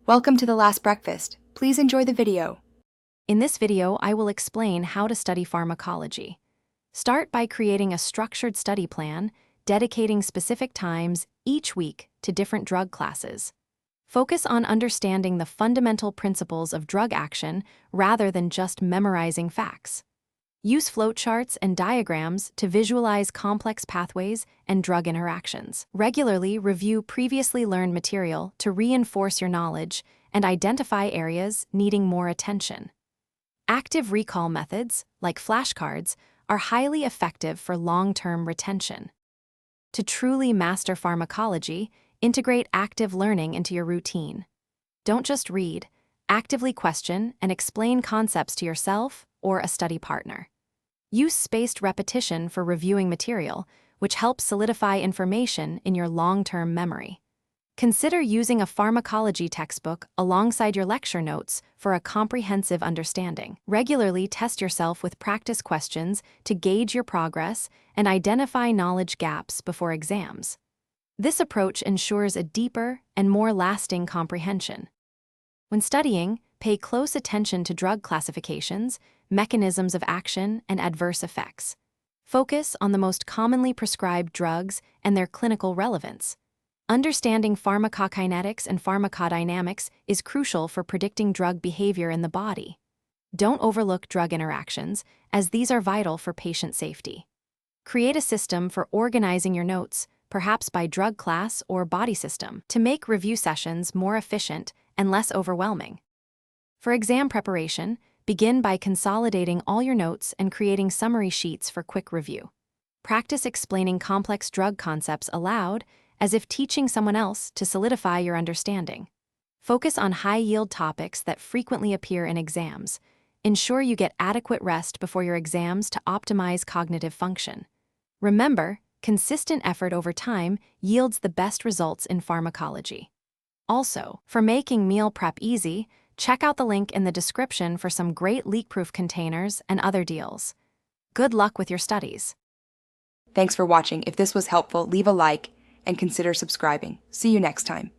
Welcome to The Last Breakfast. Please enjoy the video. In this video, I will explain how to study pharmacology. Start by creating a structured study plan, dedicating specific times each week to different drug classes. Focus on understanding the fundamental principles of drug action rather than just memorizing facts. Use flowcharts and diagrams to visualize complex pathways and drug interactions. Regularly review previously learned material to reinforce your knowledge and identify areas needing more attention. Active recall methods, like flashcards, are highly effective for long-term retention. To truly master pharmacology, integrate active learning into your routine. Don't just read, actively question and explain concepts to yourself or a study partner. Use spaced repetition for reviewing material, which helps solidify information in your long-term memory. Consider using a pharmacology textbook alongside your lecture notes for a comprehensive understanding. Regularly test yourself with practice questions to gauge your progress and identify knowledge gaps before exams. This approach ensures a deeper and more lasting comprehension. When studying, pay close attention to drug classifications, mechanisms of action, and adverse effects. Focus on the most commonly prescribed drugs and their clinical relevance. Understanding pharmacokinetics and pharmacodynamics is crucial for predicting drug behavior in the body. Don't overlook drug interactions, as these are vital for patient safety. Create a system for organizing your notes, perhaps by drug class or body system, to make review sessions more efficient and less overwhelming. For exam preparation, begin by consolidating all your notes and creating summary sheets for quick review. Practice explaining complex drug concepts aloud, as if teaching someone else to solidify your understanding. Focus on high-yield topics that frequently appear in exams. Ensure you get adequate rest before your exams to optimize cognitive function. Remember, consistent effort over time yields the best results in pharmacology. Also, for making meal prep easy, check out the link in the description for some great leak-proof containers and other deals. Good luck with your studies. Thanks for watching. If this was helpful, leave a like and consider subscribing. See you next time.